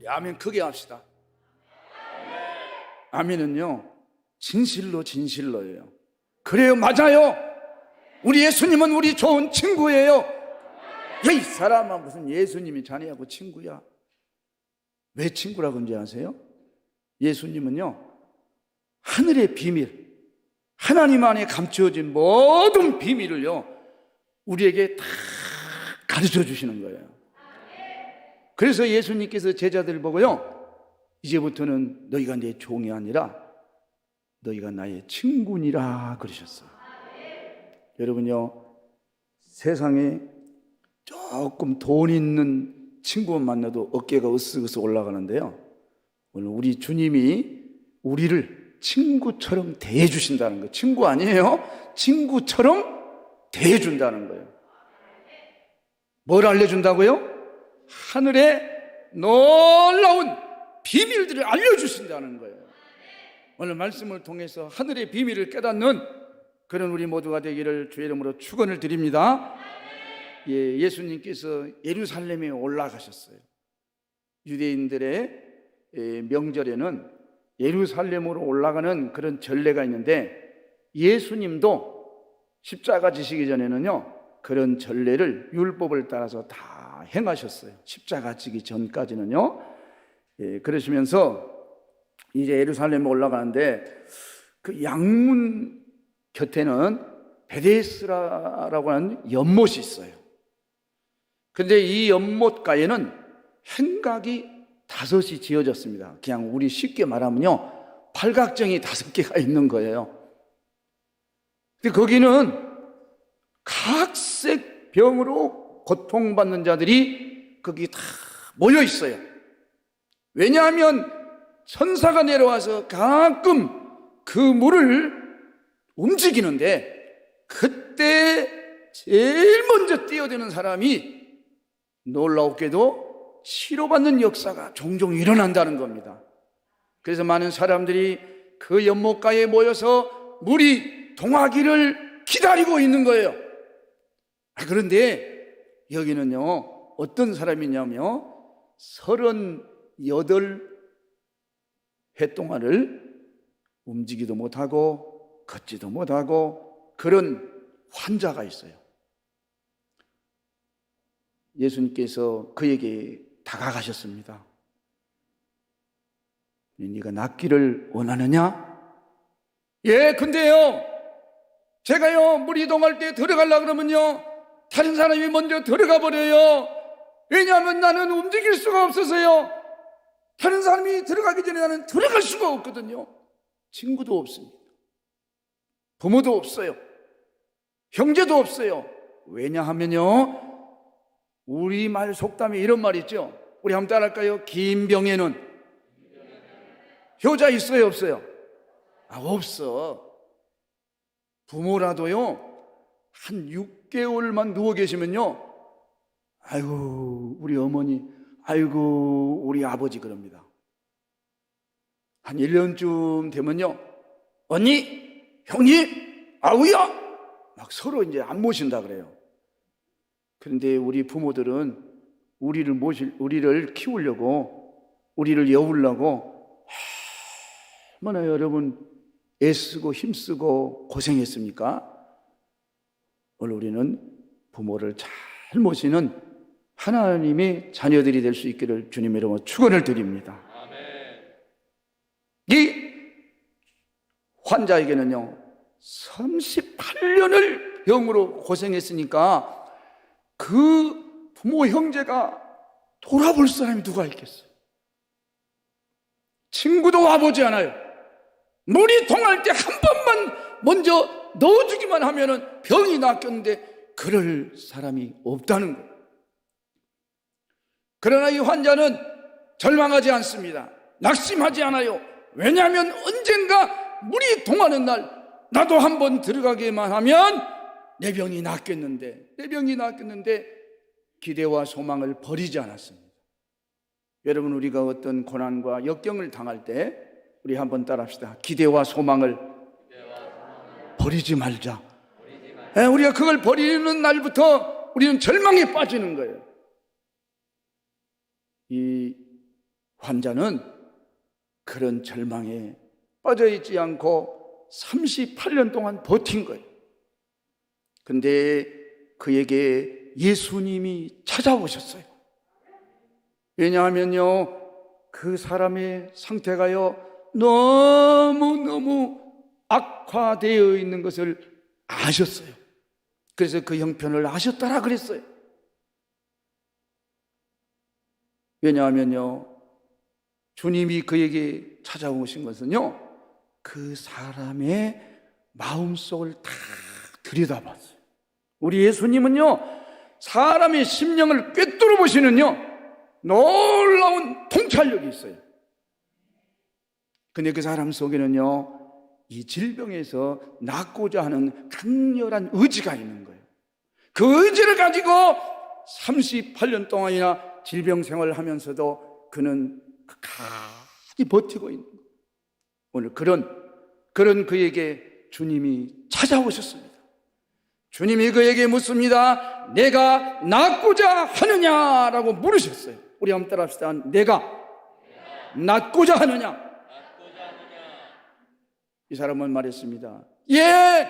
우리 아멘 크게 합시다. 아멘은요, 진실로 진실로예요. 그래요, 맞아요. 우리 예수님은 우리 좋은 친구예요. 이 사람아, 무슨 예수님이 자네하고 친구야? 왜 친구라고 그런지 아세요? 예수님은요, 하늘의 비밀, 하나님 안에 감추어진 모든 비밀을요, 우리에게 다 가르쳐 주시는 거예요. 그래서 예수님께서 제자들 보고요, 이제부터는 너희가 내 종이 아니라 너희가 나의 친구니라 그러셨어요. 여러분요, 세상에 조금 돈 있는 친구만 만나도 어깨가 으쓱으쓱 올라가는데요, 오늘 우리 주님이 우리를 친구처럼 대해주신다는 거예요. 친구 아니에요? 친구처럼 대해준다는 거예요. 뭘 알려준다고요? 하늘의 놀라운 비밀들을 알려주신다는 거예요. 오늘 말씀을 통해서 하늘의 비밀을 깨닫는 그런 우리 모두가 되기를 주의 이름으로 축원을 드립니다. 예수님께서 예루살렘에 올라가셨어요. 유대인들의 명절에는 예루살렘으로 올라가는 그런 전례가 있는데, 예수님도 십자가 지시기 전에는요, 그런 전례를 율법을 따라서 다 행하셨어요. 십자가 지기 전까지는요. 그러시면서 이제 예루살렘에 올라가는데, 그 양문 곁에는 베데스라라고 하는 연못이 있어요. 근데 이 연못가에는 행각이 5이 지어졌습니다. 그냥 우리 쉽게 말하면요, 팔각정이 5개가 있는 거예요. 근데 거기는 각색 병으로 고통받는 자들이 거기 다 모여 있어요. 왜냐하면 천사가 내려와서 가끔 그 물을 움직이는데, 그때 제일 먼저 뛰어드는 사람이 놀랍게도 치료받는 역사가 종종 일어난다는 겁니다. 그래서 많은 사람들이 그 연못가에 모여서 물이 동하기를 기다리고 있는 거예요. 그런데 여기는요, 어떤 사람이냐면 38회 동안을 움직이도 못하고 걷지도 못하고 그런 환자가 있어요. 예수님께서 그에게 다가가셨습니다. 네가 낫기를 원하느냐? 예, 근데요, 제가요, 물이 동할 때 들어가려고 그러면요, 다른 사람이 먼저 들어가 버려요. 왜냐하면 나는 움직일 수가 없어서요. 다른 사람이 들어가기 전에 나는 들어갈 수가 없거든요. 친구도 없습니다. 부모도 없어요. 형제도 없어요. 왜냐하면요, 우리말 속담에 이런 말이 있죠. 우리 한번 따라할까요? 긴 병에는 효자 있어요, 없어요? 없어. 부모라도요, 한 6개월만 누워 계시면요, 아이고 우리 어머니, 아이고 우리 아버지 그럽니다. 한 1년쯤 되면요, 언니, 형님, 아우야, 막 서로 이제 안 모신다 그래요. 그런데 우리 부모들은 우리를 키우려고, 우리를 여우려고 얼마나 여러분 애쓰고 힘쓰고 고생했습니까? 오늘 우리는 부모를 잘 모시는 하나님의 자녀들이 될 수 있기를 주님의 이름으로 축원을 드립니다. 아멘. 이 환자에게는요, 38년을 병으로 고생했으니까 그 부모 형제가 돌아볼 사람이 누가 있겠어요? 친구도 와보지 않아요. 물이 동할 때 한 번만 먼저 넣어주기만 하면은 병이 낫겠는데 그럴 사람이 없다는 거예요. 그러나 이 환자는 절망하지 않습니다. 낙심하지 않아요. 왜냐하면 언젠가 물이 동하는 날 나도 한번 들어가기만 하면 내 병이 낫겠는데 기대와 소망을 버리지 않았습니다. 여러분, 우리가 어떤 고난과 역경을 당할 때 우리 한번 따라합시다. 기대와 소망을 버리지 말자. 우리가 그걸 버리는 날부터 우리는 절망에 빠지는 거예요. 이 환자는 그런 절망에 빠져 있지 않고 38년 동안 버틴 거예요. 근데 그에게 예수님이 찾아오셨어요. 왜냐하면요, 그 사람의 상태가요 너무너무 악화되어 있는 것을 아셨어요. 그래서 그 형편을 아셨더라 그랬어요. 왜냐하면요, 주님이 그에게 찾아오신 것은요, 그 사람의 마음속을 다 들여다봤어요. 우리 예수님은요, 사람의 심령을 꿰뚫어 보시는요 놀라운 통찰력이 있어요. 근데 그 사람 속에는요, 이 질병에서 낫고자 하는 강렬한 의지가 있는 거예요. 그 의지를 가지고 38년 동안이나 질병 생활을 하면서도 그는 끝까지 버티고 있는 거예요. 오늘 그런 그에게 주님이 찾아오셨습니다. 주님이 그에게 묻습니다. 내가 낫고자 하느냐라고 물으셨어요. 우리 한번 따라합시다. 내가 낫고자 하느냐? 이 사람은 말했습니다. 예,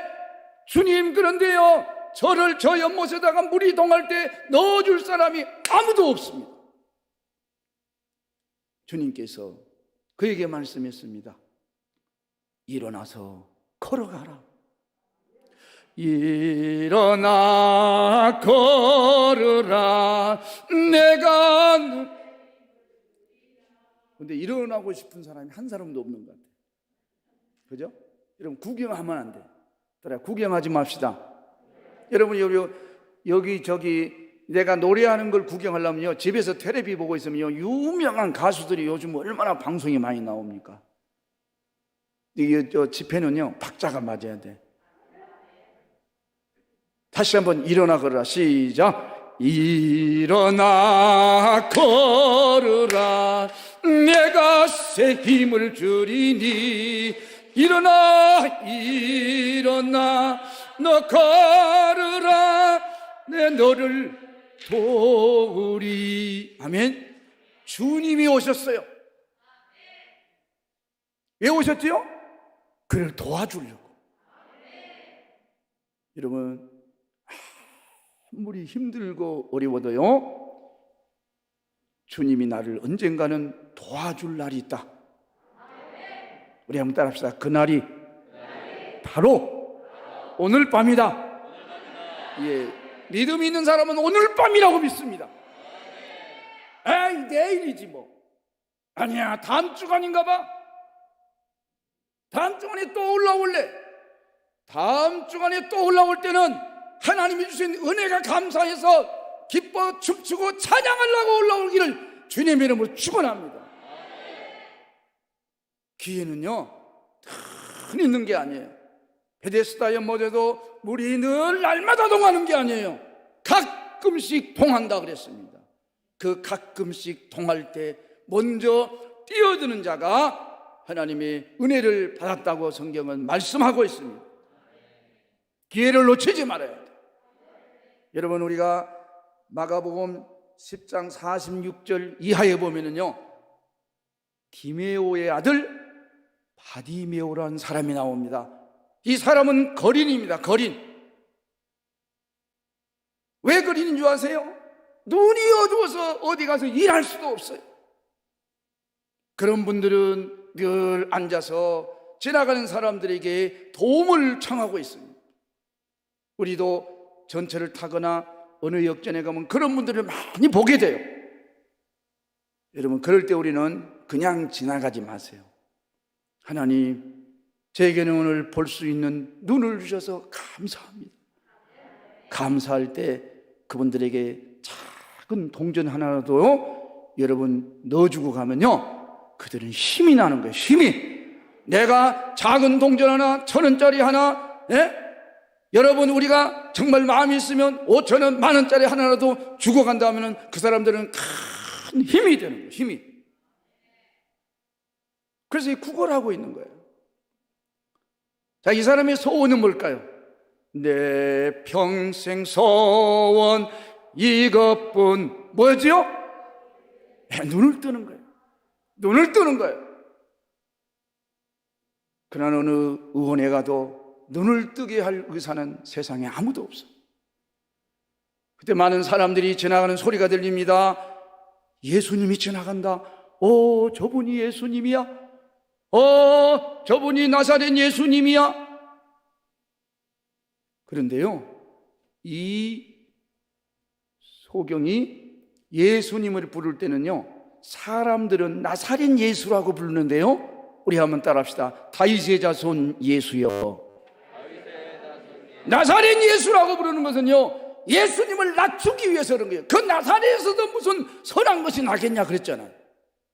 주님, 그런데요, 저를 저 연못에다가 물이 동할 때 넣어줄 사람이 아무도 없습니다. 주님께서 그에게 말씀했습니다. 일어나서 걸어가라. 일어나 걸으라. 근데 일어나고 싶은 사람이 한 사람도 없는 것 같아요. 그죠? 여러분, 구경하면 안 돼. 구경하지 맙시다. 여러분, 여기 내가 노래하는 걸 구경하려면요, 집에서 텔레비 보고 있으면요, 유명한 가수들이 요즘 얼마나 방송이 많이 나옵니까? 이게 집회는요, 박자가 맞아야 돼. 다시 한번 일어나 걸으라. 시작. 일어나 걸으라. 내가 새 힘을 주리니. 일어나 너 걸으라. 내 너를 도우리. 아멘. 주님이 오셨어요. 왜 오셨지요? 그를 도와주려고. 여러분, 아무리 힘들고 어려워도요, 주님이 나를 언젠가는 도와줄 날이 있다. 우리 한번 따라합시다. 그날이 바로 오늘 밤이다. 예, 믿음이 있는 사람은 오늘 밤이라고 믿습니다. 에이, 내일이지 뭐. 아니야, 다음 주간인가 봐. 다음 주간에 또 올라올래. 다음 주간에 또 올라올 때는 하나님이 주신 은혜가 감사해서 기뻐 춤추고 찬양하려고 올라오기를 주님의 이름으로 축원합니다. 기회는요, 늘 있는 게 아니에요. 베데스다 연못에도 물이 늘 날마다 동하는 게 아니에요. 가끔씩 동한다 그랬습니다. 그 가끔씩 동할 때 먼저 뛰어드는 자가 하나님의 은혜를 받았다고 성경은 말씀하고 있습니다. 기회를 놓치지 말아야 돼요. 여러분, 우리가 마가복음 10장 46절 이하에 보면은요, 디메오의 아들 바디메오라는 사람이 나옵니다. 이 사람은 거린입니다. 거린. 왜 거린인 줄 아세요? 눈이 어두워서 어디 가서 일할 수도 없어요. 그런 분들은 늘 앉아서 지나가는 사람들에게 도움을 청하고 있습니다. 우리도 전철을 타거나 어느 역전에 가면 그런 분들을 많이 보게 돼요. 여러분, 그럴 때 우리는 그냥 지나가지 마세요. 하나님, 제게는 오늘 볼 수 있는 눈을 주셔서 감사합니다. 감사할 때 그분들에게 작은 동전 하나라도 여러분 넣어주고 가면요, 그들은 힘이 나는 거예요. 힘이. 내가 작은 동전 하나, 1,000원짜리 하나, 여러분, 우리가 정말 마음이 있으면 5,000원, 10,000원짜리 하나라도 주고 간다 하면 그 사람들은 큰 힘이 되는 거예요. 힘이. 그래서 이 구걸하고 있는 거예요. 자, 이 사람의 소원은 뭘까요? 내 평생 소원 이것뿐. 뭐지요? 눈을 뜨는 거예요. 눈을 뜨는 거예요. 그러나 어느 의원에 가도 눈을 뜨게 할 의사는 세상에 아무도 없어. 그때 많은 사람들이 지나가는 소리가 들립니다. 예수님이 지나간다. 저분이 예수님이야? 저분이 나사렛 예수님이야? 그런데요, 이 소경이 예수님을 부를 때는요, 사람들은 나사렛 예수라고 부르는데요, 우리 한번 따라합시다. 다윗의 자손 예수여. 나사렛 예수라고 부르는 것은요, 예수님을 낮추기 위해서 그런 거예요. 그 나사렛에서도 무슨 선한 것이 나겠냐 그랬잖아요.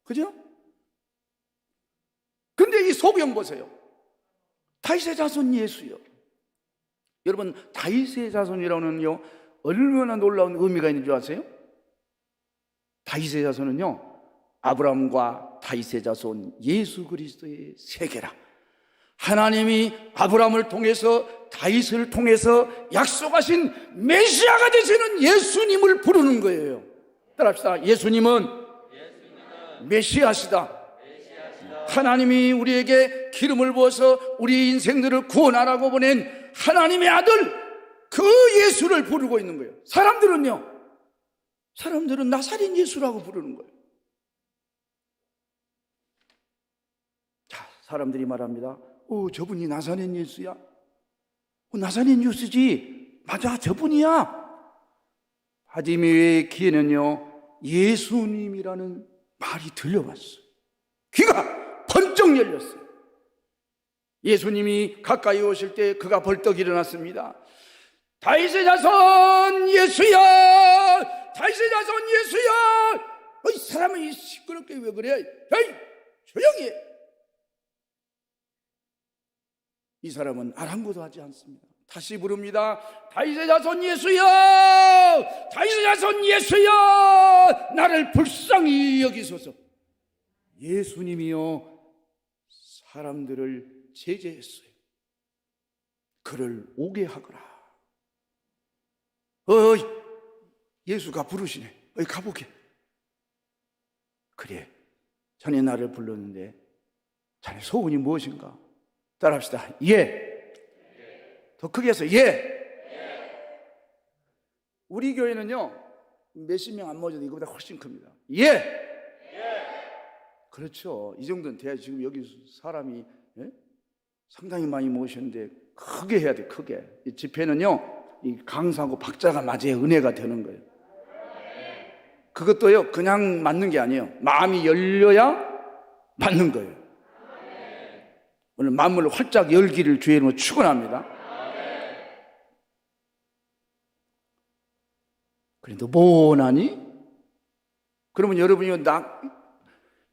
그죠? 근데 이 소경 보세요. 다윗의 자손 예수요. 여러분, 다윗의 자손이라는요, 얼마나 놀라운 의미가 있는 줄 아세요? 다윗의 자손은요, 아브라함과 다윗의 자손 예수 그리스도의 세계라. 하나님이 아브라함을 통해서 다윗을 통해서 약속하신 메시아가 되시는 예수님을 부르는 거예요. 따라합시다. 예수님은 메시아시다. 하나님이 우리에게 기름을 부어서 우리 인생들을 구원하라고 보낸 하나님의 아들, 그 예수를 부르고 있는 거예요. 사람들은 나사렛 예수라고 부르는 거예요. 자, 사람들이 말합니다. 저분이 나사렛 예수야? 나사렛 예수지. 맞아, 저분이야. 바디메의 귀에는요, 예수님이라는 말이 들려왔어요. 귀가 번쩍 열렸어요. 예수님이 가까이 오실 때 그가 벌떡 일어났습니다. 다윗의 자손 예수야! 다윗의 자손 예수야! 이 사람이 시끄럽게 왜 그래? 에이, 조용히 해! 이 사람은 아랑곳도 하지 않습니다. 다시 부릅니다. 다윗의 자손 예수야! 다윗의 자손 예수야! 나를 불쌍히 여기소서. 예수님이요, 사람들을 제재했어요. 그를 오게 하거라. 예수가 부르시네. 가보게. 그래, 자네 나를 불렀는데 자네 소원이 무엇인가? 따라합시다. 예. 더 크게 해서 예. 우리 교회는요, 몇십 명 안 모여도 이거보다 훨씬 큽니다. 예. 그렇죠. 이 정도는 돼야지. 지금 여기 사람이 상당히 많이 모셨는데 크게 해야 돼. 크게. 이 집회는요, 이 강사하고 박자가 맞아야 은혜가 되는 거예요. 그것도요, 그냥 맞는 게 아니에요. 마음이 열려야 맞는 거예요. 오늘 마음을 활짝 열기를 주의 이름으로 축원합니다. 그래도 원하니? 그러면 여러분이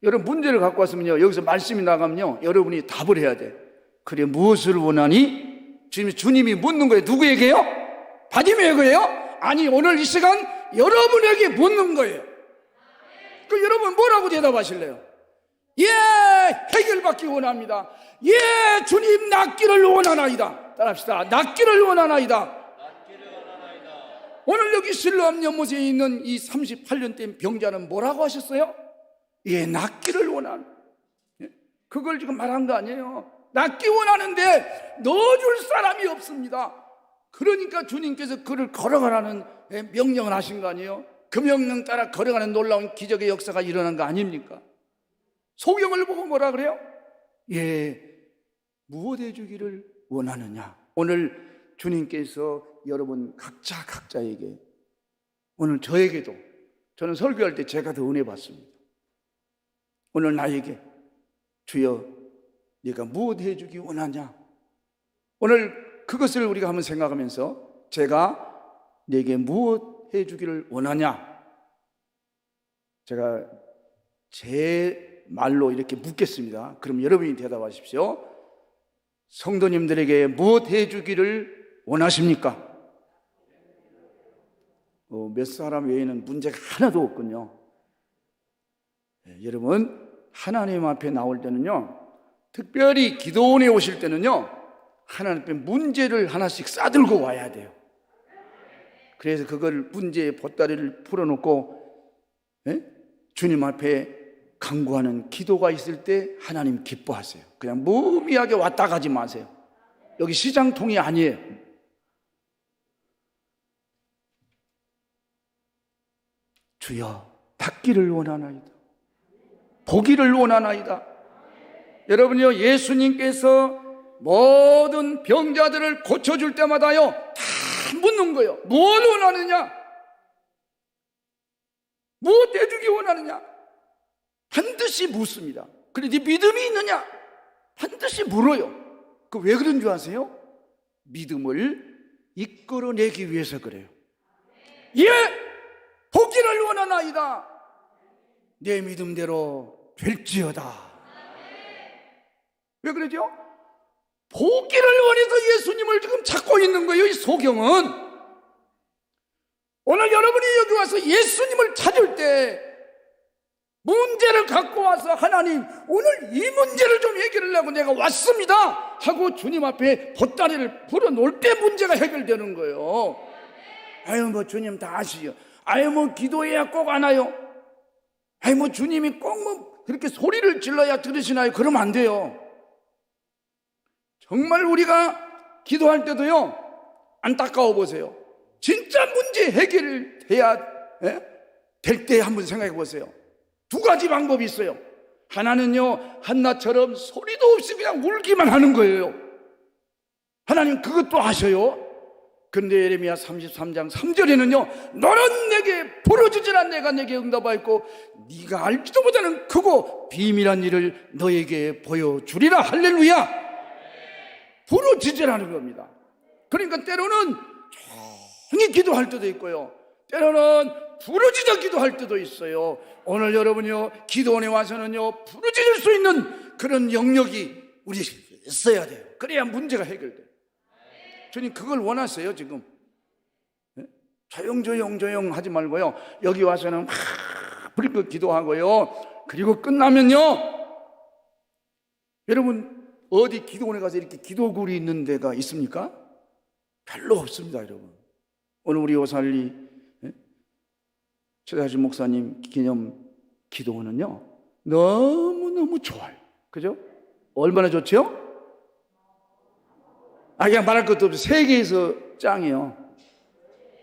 여러분 문제를 갖고 왔으면요, 여기서 말씀이 나가면요, 여러분이 답을 해야 돼. 그래, 무엇을 원하니? 주님이 묻는 거예요. 누구에게요? 바디메에게요? 아니, 오늘 이 시간 여러분에게 묻는 거예요. 그 여러분 뭐라고 대답하실래요? 예, 해결받기 원합니다. 예, 주님 낫기를 원하나이다. 따라합시다. 낫기를 원하나이다. 오늘 여기 실로암 연못에 있는 이 38년 된 병자는 뭐라고 하셨어요? 예, 낫기를 원하는. 그걸 지금 말한 거 아니에요. 낫기 원하는데 넣어줄 사람이 없습니다. 그러니까 주님께서 그를 걸어가라는 명령을 하신 거 아니에요? 그 명령 따라 걸어가는 놀라운 기적의 역사가 일어난 거 아닙니까? 소경을 보고 뭐라 그래요? 예, 무엇 해주기를 원하느냐? 오늘 주님께서 여러분 각자에게, 오늘 저에게도, 저는 설교할 때 제가 더 은혜 받습니다. 오늘 나에게 주여 네가 무엇 해주기 원하냐? 오늘 그것을 우리가 한번 생각하면서 제가 네게 무엇 해주기를 원하냐? 제가 제 말로 이렇게 묻겠습니다. 그럼 여러분이 대답하십시오. 성도님들에게 무엇 해주기를 원하십니까? 몇 사람 외에는 문제가 하나도 없군요. 여러분, 하나님 앞에 나올 때는요, 특별히 기도원에 오실 때는요, 하나님 앞에 문제를 하나씩 싸들고 와야 돼요. 그래서 그걸 문제의 보따리를 풀어놓고 주님 앞에 간구하는 기도가 있을 때 하나님 기뻐하세요. 그냥 무미하게 왔다 가지 마세요. 여기 시장통이 아니에요. 주여 닿기를 원하나이다. 보기를 원하나이다. 여러분요, 예수님께서 모든 병자들을 고쳐줄 때마다요 다 묻는 거예요. 뭘 원하느냐? 무엇 해주기 원하느냐? 반드시 묻습니다. 그래, 네 믿음이 있느냐? 반드시 물어요. 그 왜 그런 줄 아세요? 믿음을 이끌어내기 위해서 그래요. 예! 보기를 원하나이다. 내 믿음대로 될지어다. 왜 그러죠? 보기를 원해서 예수님을 지금 찾고 있는 거예요. 이 소경은. 오늘 여러분이 여기 와서 예수님을 찾을 때 문제를 갖고 와서 하나님, 오늘 이 문제를 좀 해결하려고 내가 왔습니다 하고 주님 앞에 보따리를 풀어놓을 때 문제가 해결되는 거예요. 아유, 뭐 주님 다 아시죠. 아유, 뭐 기도해야 꼭 아나요? 아유, 뭐 주님이 꼭 뭐 그렇게 소리를 질러야 들으시나요? 그러면 안 돼요. 정말 우리가 기도할 때도요, 안타까워 보세요. 진짜 문제 해결해야 될 때 한번 생각해 보세요. 두 가지 방법이 있어요. 하나는요, 한나처럼 소리도 없이 그냥 울기만 하는 거예요. 하나님 그것도 아셔요. 그런데 예레미야 33장 3절에는요, 너는 내게 부르짖으라 내가 내게 응답하였고 네가 알지도 못하는 크고 비밀한 일을 너에게 보여주리라. 할렐루야. 부르짖으라는 겁니다. 그러니까 때로는 조용히 기도할 때도 있고요, 때로는 부르짖어 기도할 때도 있어요. 오늘 여러분이요, 기도원에 와서는요 부르짖을 수 있는 그런 영역이 우리 있어야 돼요. 그래야 문제가 해결돼요. 주님 그걸 원하세요. 지금 조용 하지 말고요, 여기 와서는 막 불끈 기도하고요, 그리고 끝나면요, 여러분 어디 기도원에 가서 이렇게 기도굴이 있는 데가 있습니까? 별로 없습니다. 여러분, 오늘 우리 오살리 최다신 목사님 기념 기도원은요 너무너무 좋아요. 그죠? 얼마나 좋죠? 그냥 말할 것도 없어요. 세계에서 짱이에요.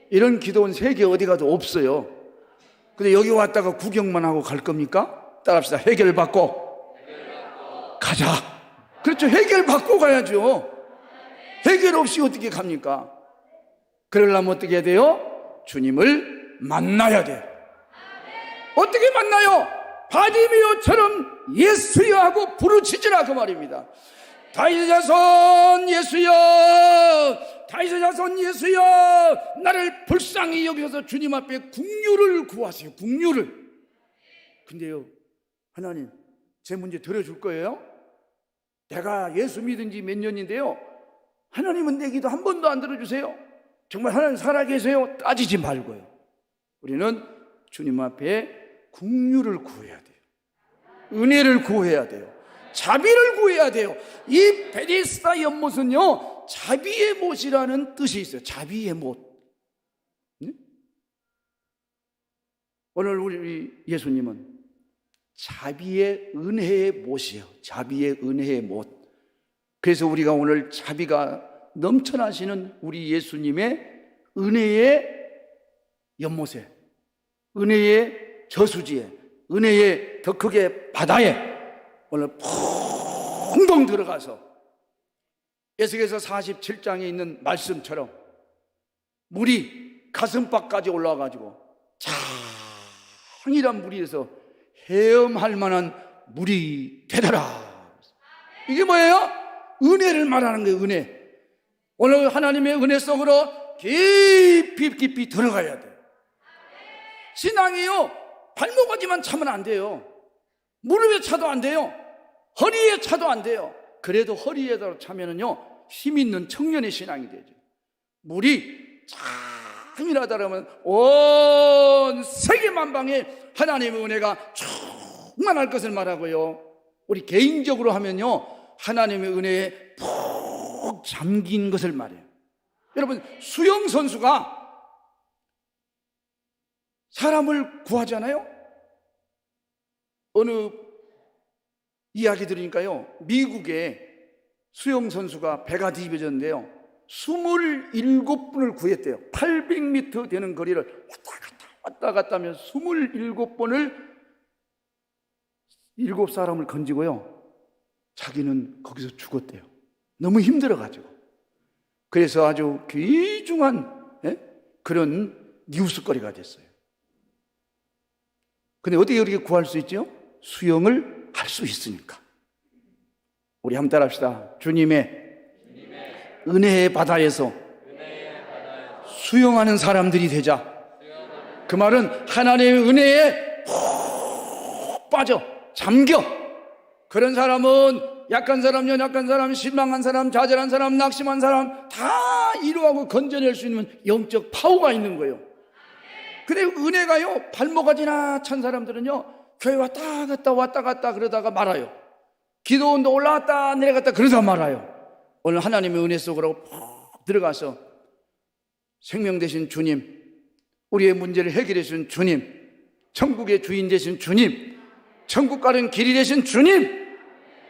이런 기도원 세계 어디 가도 없어요. 근데 여기 왔다가 구경만 하고 갈 겁니까? 따라합시다. 해결받고 가자. 그렇죠. 해결받고 가야죠. 해결 없이 어떻게 갑니까? 그러려면 어떻게 해야 돼요? 주님을 만나야 돼요. 어떻게 만나요? 바디메오처럼 예수여 하고 부르짖으라, 그 말입니다. 다윗의 자손 예수여, 다윗의 자손 예수여, 나를 불쌍히 여기셔서 주님 앞에 긍휼을 구하세요. 긍휼을. 근데요, 하나님 제 문제 들어줄 거예요? 내가 예수 믿은 지 몇 년인데요, 하나님은 내 기도 한 번도 안 들어주세요. 정말 하나님 살아계세요? 따지지 말고요, 우리는 주님 앞에 긍휼을 구해야 돼요. 은혜를 구해야 돼요. 자비를 구해야 돼요. 이 베데스다 연못은요 자비의 못이라는 뜻이 있어요. 자비의 못. 오늘 우리 예수님은 자비의 은혜의 못이에요. 자비의 은혜의 못. 그래서 우리가 오늘 자비가 넘쳐나시는 우리 예수님의 은혜의 연못에, 은혜의 저수지에, 은혜의 더 크게 바다에 오늘 펑덩 들어가서 에스겔서 47장에 있는 말씀처럼 물이 가슴팍까지 올라와가지고 장이란 물이에서 헤엄할 만한 물이 되더라. 이게 뭐예요? 은혜를 말하는 거예요. 은혜. 오늘 하나님의 은혜 속으로 깊이 들어가야 돼요. 신앙이요, 발목까지만 차면 안 돼요. 무릎에 차도 안 돼요. 허리에 차도 안 돼요. 그래도 허리에다 차면은요 힘 있는 청년의 신앙이 되죠. 물이 장이라다 그러면 온 세계 만방에 하나님의 은혜가 충만할 것을 말하고요, 우리 개인적으로 하면요 하나님의 은혜에 푹 잠긴 것을 말해요. 여러분, 수영 선수가 사람을 구하잖아요. 어느 이야기 들으니까요, 미국에 수영 선수가 배가 뒤집어졌는데요, 27분을 구했대요. 800m 되는 거리를 왔다 갔다 하며 27번을 7사람을 건지고요, 자기는 거기서 죽었대요. 너무 힘들어가지고. 그래서 아주 귀중한 그런 뉴스거리가 됐어요. 근데 어떻게 그렇게 구할 수 있죠? 수영을 할 수 있으니까. 우리 한번 따라합시다. 주님의 은혜의 바다에서 수영하는 사람들이 되자. 그 말은 하나님의 은혜에 푹 빠져 잠겨. 그런 사람은 약한 사람, 연약한 사람, 실망한 사람, 좌절한 사람, 낙심한 사람 다 이루하고 건져낼 수 있는 영적 파워가 있는 거예요. 근데 은혜가요, 발목아지나 찬 사람들은요, 교회 왔다 갔다 그러다가 말아요. 기도원도 올라갔다 내려갔다 그러다 말아요. 오늘 하나님의 은혜 속으로 푹 들어가서 생명 되신 주님, 우리의 문제를 해결해 주신 주님, 천국의 주인 되신 주님, 천국 가는 길이 되신 주님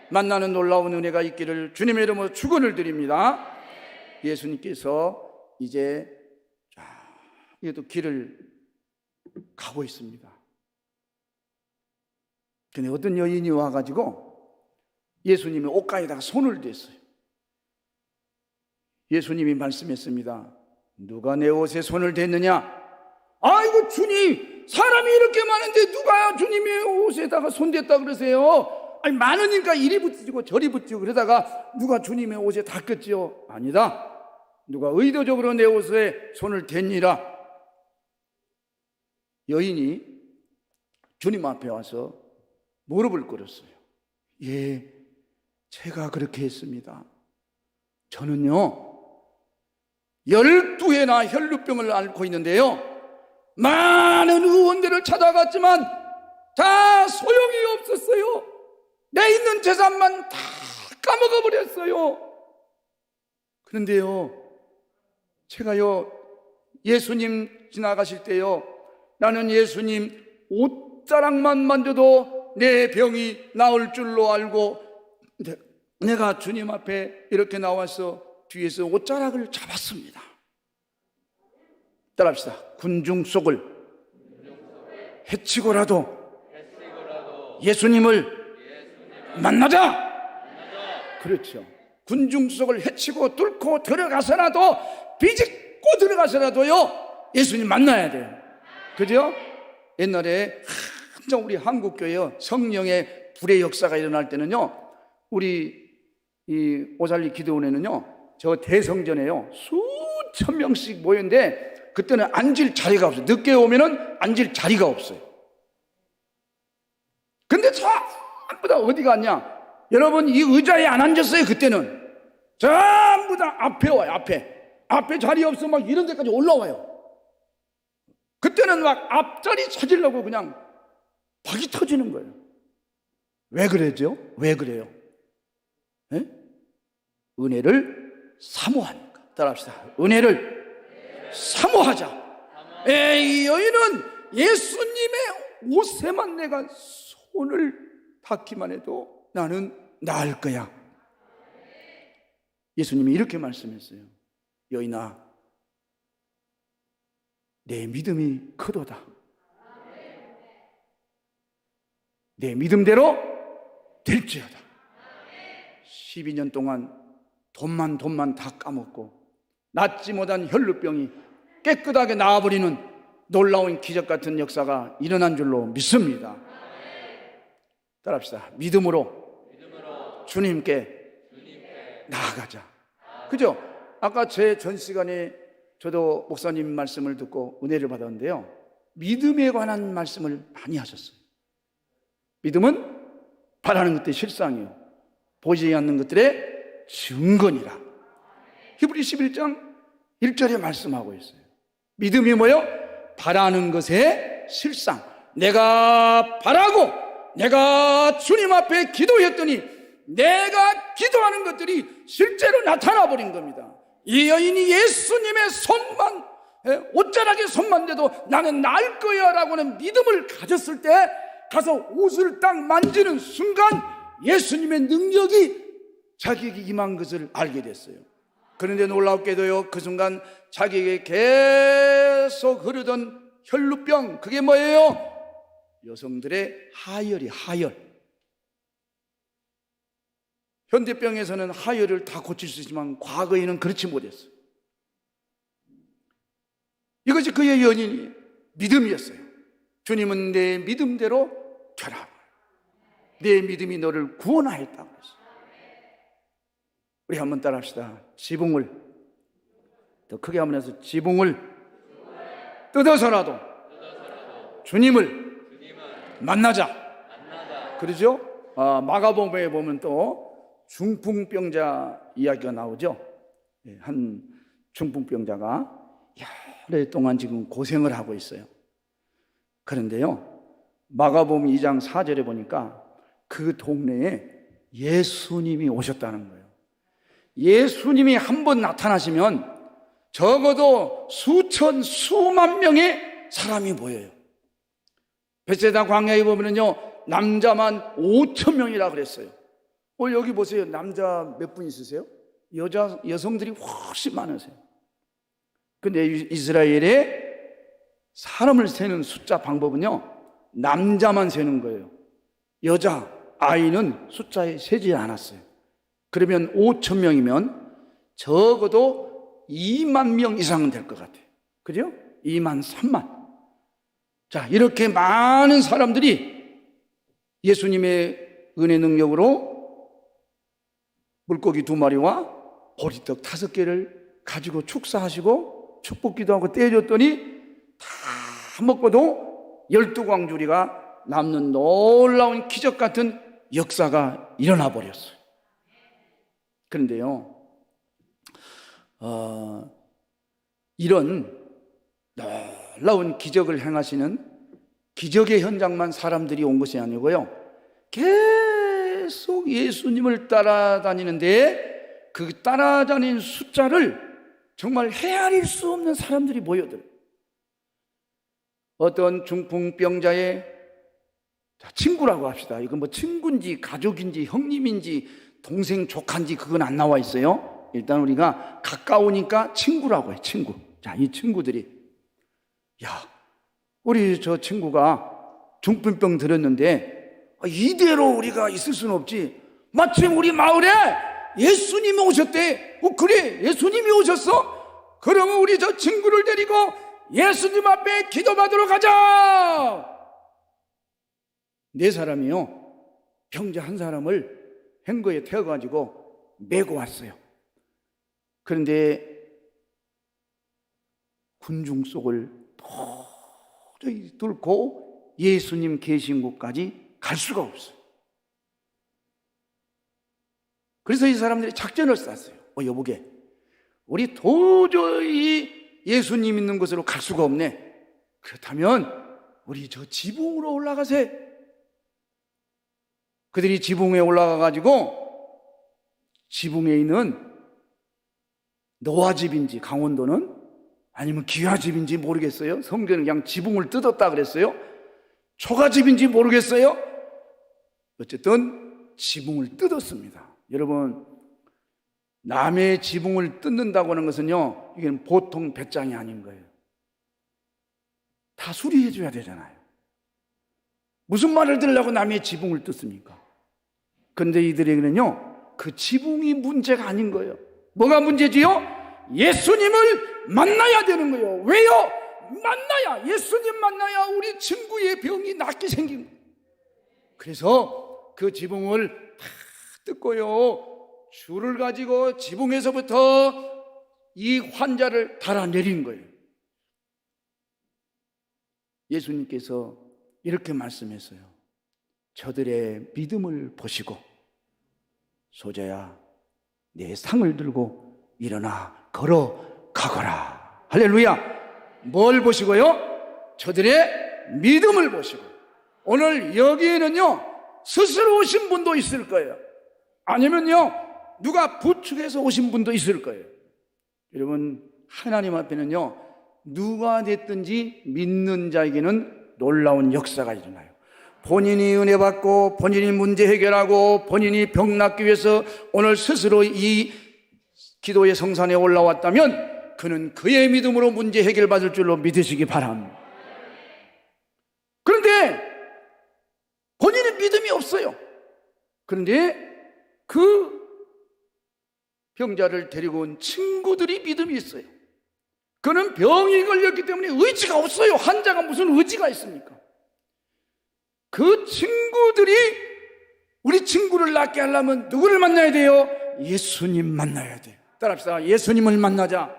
만나는 놀라운 은혜가 있기를 주님의 이름으로 축원을 드립니다. 예수님께서 이제 이것도 길을 가고 있습니다. 근데 어떤 여인이 와가지고 예수님의 옷가에다가 손을 댔어요. 예수님이 말씀했습니다. 누가 내 옷에 손을 댔느냐? 아이고 주님, 사람이 이렇게 많은데 누가 주님의 옷에다가 손 댔다 그러세요? 아니 많으니까 이리 붙이고 저리 붙이고 그러다가 누가 주님의 옷에 닿겠지요? 아니다. 누가 의도적으로 내 옷에 손을 댔니라. 여인이 주님 앞에 와서 무릎을 꿇었어요. 예, 제가 그렇게 했습니다. 저는요 12회나 혈루병을 앓고 있는데요, 많은 의원들을 찾아갔지만 다 소용이 없었어요. 내 있는 재산만 다 까먹어 버렸어요. 그런데요, 제가요 예수님 지나가실 때요, 나는 예수님 옷자락만 만져도 내 병이 나을 줄로 알고 내가 주님 앞에 이렇게 나와서 뒤에서 옷자락을 잡았습니다. 따라합시다. 군중 속을 헤치고라도 예수님을 만나자. 그렇죠. 군중 속을 헤치고 뚫고 들어가서라도, 비집고 들어가서라도요 예수님 만나야 돼요. 그죠? 옛날에 한정 우리 한국교회요, 성령의 불의 역사가 일어날 때는요, 우리 이 오살리 기도원에는요, 저 대성전에요 수천 명씩 모였는데 그때는 앉을 자리가 없어요. 늦게 오면은 앉을 자리가 없어요. 근데 전부 다 어디 갔냐? 여러분, 이 의자에 안 앉았어요. 그때는 전부 다 앞에 와요. 앞에 자리 없으면 막 이런 데까지 올라와요. 그때는 막 앞자리 찾으려고 그냥 박이 터지는 거예요. 왜 그러죠? 왜 그래요? 에? 은혜를 사모하니까. 따라합시다. 은혜를 사모하자. 이 여인은 예수님의 옷에만 내가 손을 닿기만 해도 나는 나을 거야. 예수님이 이렇게 말씀했어요. 여인아, 내 믿음이 크도다. 내 믿음대로 될지어다. 12년 동안 돈만 다 까먹고 낫지 못한 혈루병이 깨끗하게 나아버리는 놀라운 기적 같은 역사가 일어난 줄로 믿습니다. 따라합시다. 믿음으로 주님께 나아가자. 그죠? 아까 제 전 시간에 저도 목사님 말씀을 듣고 은혜를 받았는데요, 믿음에 관한 말씀을 많이 하셨어요. 믿음은 바라는 것들의 실상이요, 보이지 않는 것들의 증거니라. 히브리서 11장 1절에 말씀하고 있어요. 믿음이 뭐요? 바라는 것의 실상. 내가 바라고 내가 주님 앞에 기도했더니 내가 기도하는 것들이 실제로 나타나 버린 겁니다. 이 여인이 예수님의 손만, 옷자락에 손만 대도 나는 나을 거야 라고는 믿음을 가졌을 때 가서 옷을 딱 만지는 순간 예수님의 능력이 자기에게 임한 것을 알게 됐어요. 그런데 놀랍게도요, 그 순간 자기에게 계속 흐르던 혈루병, 그게 뭐예요? 여성들의 하혈이 하혈. 현대병에서는 하혈을 다 고칠 수 있지만 과거에는 그렇지 못했어요. 이것이 그의 연인이 믿음이었어요. 주님은 내 믿음대로 되라. 내 믿음이 너를 구원하였다고 했어요. 우리 한번 따라합시다. 지붕을, 더 크게 한번 해서 지붕을 뜯어서라도 주님을 만나자. 그러죠? 마가복음에 보면 또 중풍병자 이야기가 나오죠. 한 중풍병자가 여러 동안 지금 고생을 하고 있어요. 그런데요, 마가복음 2장 4절에 보니까 그 동네에 예수님이 오셨다는 거예요. 예수님이 한 번 나타나시면 적어도 수천, 수만 명의 사람이 모여요. 베세다 광야에 보면요, 남자만 5천 명이라 그랬어요. 여기 보세요. 남자 몇 분 있으세요? 여성들이 훨씬 많으세요. 근데 이스라엘에 사람을 세는 숫자 방법은요, 남자만 세는 거예요. 여자, 아이는 숫자에 세지 않았어요. 그러면 5천 명이면 적어도 2만 명 이상은 될 것 같아요. 그죠? 2만, 3만. 자, 이렇게 많은 사람들이 예수님의 은혜 능력으로 물고기 2마리와 보리떡 5개를 가지고 축사하시고 축복기도 하고 떼어줬더니 다 먹고도 12광주리가 남는 놀라운 기적 같은 역사가 일어나 버렸어요. 그런데요, 이런 놀라운 기적을 행하시는 기적의 현장만 사람들이 온 것이 아니고요, 계속 예수님을 따라다니는데 그 따라다니는 숫자를 정말 헤아릴 수 없는 사람들이 모여들어요. 어떤 중풍병자의 친구라고 합시다. 이건 뭐 친구인지 가족인지 형님인지 동생 조카인지 그건 안 나와 있어요. 일단 우리가 가까우니까 친구라고 해요. 친구. 자, 이 친구들이, 야, 우리 저 친구가 중풍병 들었는데 이대로 우리가 있을 수는 없지. 마침 우리 마을에 예수님이 오셨대. 그래, 예수님이 오셨어? 그러면 우리 저 친구를 데리고 예수님 앞에 기도받으러 가자. 4사람이요, 병자 한 사람을 행거에 태워가지고 메고 왔어요. 그런데 군중 속을 도저히 뚫고 예수님 계신 곳까지 갈 수가 없어요. 그래서 이 사람들이 작전을 짰어요. 여보게, 우리 도저히 예수님 있는 곳으로 갈 수가 없네. 그렇다면 우리 저 지붕으로 올라가세. 그들이 지붕에 올라가가지고 지붕에 있는 노아집인지 강원도는 아니면 기와집인지 모르겠어요. 성경은 그냥 지붕을 뜯었다 그랬어요. 초가집인지 모르겠어요. 어쨌든 지붕을 뜯었습니다. 여러분, 남의 지붕을 뜯는다고 하는 것은요, 이게 보통 배짱이 아닌 거예요. 다 수리해 줘야 되잖아요. 무슨 말을 들으려고 남의 지붕을 뜯습니까? 그런데 이들에게는요, 그 지붕이 문제가 아닌 거예요. 뭐가 문제지요? 예수님을 만나야 되는 거예요. 왜요? 만나야, 예수님 만나야 우리 친구의 병이 낫게 생긴 거예요. 그래서 그 지붕을 다 뜯고요, 줄을 가지고 지붕에서부터 이 환자를 달아내린 거예요. 예수님께서 이렇게 말씀했어요. 저들의 믿음을 보시고, 소자야, 내 상을 들고 일어나 걸어가거라. 할렐루야. 뭘 보시고요? 저들의 믿음을 보시고. 오늘 여기에는요, 스스로 오신 분도 있을 거예요. 아니면요, 누가 부축해서 오신 분도 있을 거예요. 여러분, 하나님 앞에는요, 누가 됐든지 믿는 자에게는 놀라운 역사가 일어나요. 본인이 은혜 받고 본인이 문제 해결하고 본인이 병 낫기 위해서 오늘 스스로 이 기도의 성산에 올라왔다면 그는 그의 믿음으로 문제 해결 받을 줄로 믿으시기 바랍니다. 그런데 본인의 믿음이 없어요. 그런데 그 병자를 데리고 온 친구들이 믿음이 있어요. 그는 병이 걸렸기 때문에 의지가 없어요. 환자가 무슨 의지가 있습니까? 그 친구들이 우리 친구를 낫게 하려면 누구를 만나야 돼요? 예수님 만나야 돼요. 따라합시다. 예수님을 만나자.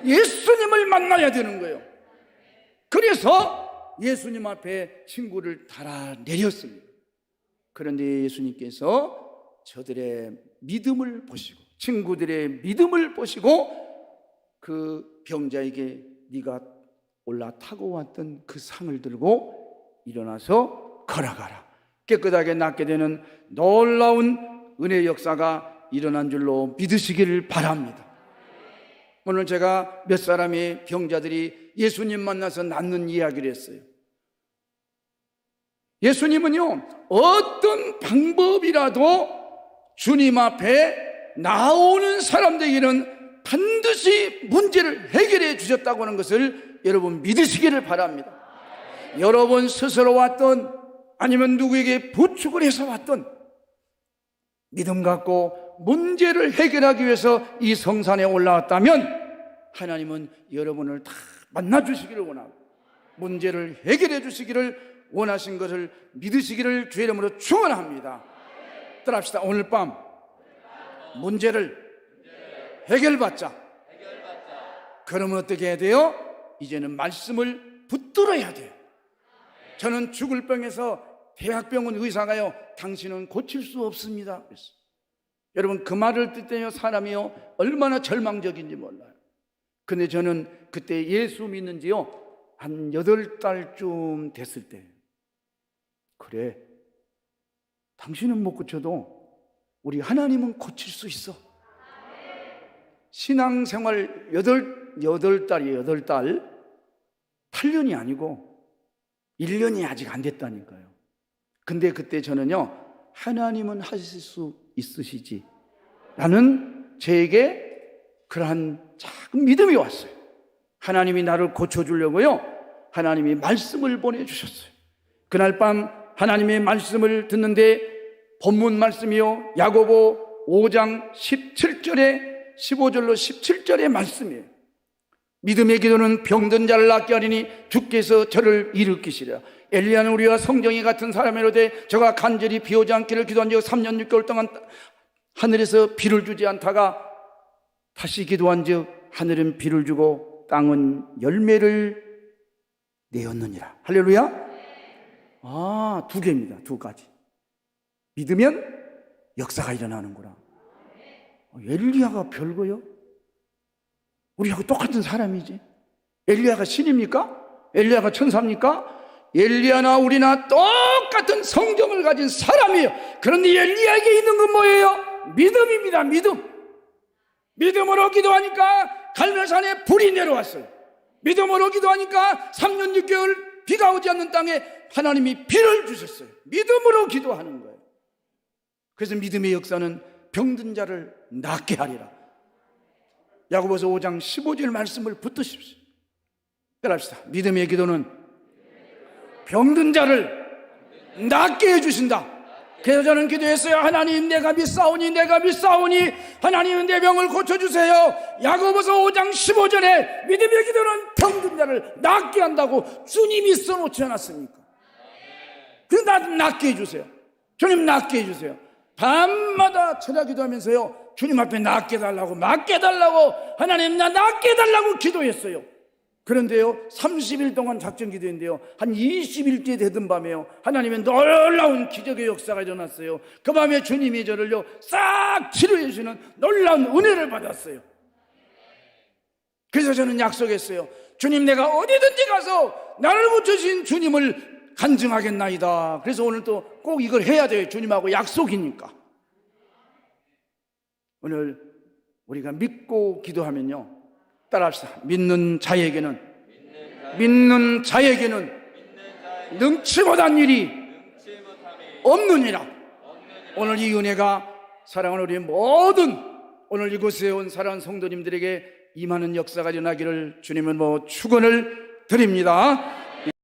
예수님을 만나야 되는 거예요. 그래서 예수님 앞에 친구를 달아내렸습니다. 그런데 예수님께서 저들의 믿음을 보시고 친구들의 믿음을 보시고 그 병자에게 네가 올라타고 왔던 그 상을 들고 일어나서 걸어가라. 깨끗하게 낫게 되는 놀라운 은혜의 역사가 일어난 줄로 믿으시기를 바랍니다. 오늘 제가 몇 사람의 병자들이 예수님 만나서 낫는 이야기를 했어요. 예수님은요, 어떤 방법이라도 주님 앞에 나오는 사람들에게는 반드시 문제를 해결해 주셨다고 하는 것을 여러분 믿으시기를 바랍니다. 여러분 스스로 왔던 아니면 누구에게 부축을 해서 왔던 믿음 갖고 문제를 해결하기 위해서 이 성산에 올라왔다면 하나님은 여러분을 다 만나주시기를 원하고 문제를 해결해 주시기를 원하신 것을 믿으시기를 주의 이름으로 축원합니다. 따라합시다. 오늘 밤 문제를 해결받자. 그러면 어떻게 해야 돼요? 이제는 말씀을 붙들어야 돼요. 저는 죽을 병에서 대학병원 의사가요, 당신은 고칠 수 없습니다 그랬어요. 여러분 그 말을 듣때요 사람이요 얼마나 절망적인지 몰라요. 근데 저는 그때 예수 믿는 지요 한 8달쯤 됐을 때, 그래, 당신은 못 고쳐도 우리 하나님은 고칠 수 있어. 신앙생활 8달이에요. 8달. 8년이 아니고 1년이 아직 안 됐다니까요. 근데 그때 저는요, 하나님은 하실 수 있으시지 라는 제게 그러한 작은 믿음이 왔어요. 하나님이 나를 고쳐주려고요, 하나님이 말씀을 보내주셨어요. 그날 밤 하나님의 말씀을 듣는데 본문 말씀이요, 야고보 5장 17절에 15절로 17절의 말씀이에요. 믿음의 기도는 병든 자를 낫게 하리니 주께서 저를 일으키시리라. 엘리야는 우리와 성경이 같은 사람이로되 저가 간절히 비 오지 않기를 기도한 적 3년 6개월 동안 하늘에서 비를 주지 않다가 다시 기도한 적 하늘은 비를 주고 땅은 열매를 내었느니라. 할렐루야. 두 개입니다. 두 가지. 믿으면 역사가 일어나는구나. 엘리야가 별거요? 우리하고 똑같은 사람이지. 엘리야가 신입니까? 엘리야가 천사입니까? 엘리야나 우리나 똑같은 성경을 가진 사람이에요. 그런데 엘리야에게 있는 건 뭐예요? 믿음입니다. 믿음으로 기도하니까 갈멜산에 불이 내려왔어요. 믿음으로 기도하니까 3년 6개월 비가 오지 않는 땅에 하나님이 비를 주셨어요. 믿음으로 기도하는 거예요. 그래서 믿음의 역사는 병든 자를 낫게 하리라. 야고보서 5장 15절 말씀을 붙드십시오. 따라합시다. 믿음의 기도는 병든 자를 낫게 해주신다. 그래서 저는 기도했어요. 하나님, 내가 믿사오니 하나님 내 병을 고쳐주세요. 야고보서 5장 15절에 믿음의 기도는 병든 자를 낫게 한다고 주님이 써놓지 않았습니까? 그래서 나 낫게 해주세요. 주님 낫게 해주세요. 밤마다 철야 기도하면서요, 주님 앞에 낫게 달라고, 낫게 해달라고, 하나님 나 낫게 해달라고 기도했어요. 그런데요, 30일 동안 작전 기도했는데요, 한 20일째 되던 밤에요, 하나님의 놀라운 기적의 역사가 일어났어요. 그 밤에 주님이 저를요 싹 치료해 주시는 놀라운 은혜를 받았어요. 그래서 저는 약속했어요. 주님, 내가 어디든지 가서 나를 고쳐주신 주님을 간증하겠나이다. 그래서 오늘 또 꼭 이걸 해야 돼요. 주님하고 약속이니까. 오늘 우리가 믿고 기도하면요, 따라합시다. 믿는 자에게는 능치 못한 일이 없느니라. 오늘 이 은혜가 사랑하는 우리 모든 오늘 이곳에 온 사랑하는 성도님들에게 임하는 역사가 일어나기를 주님은 축원을 드립니다.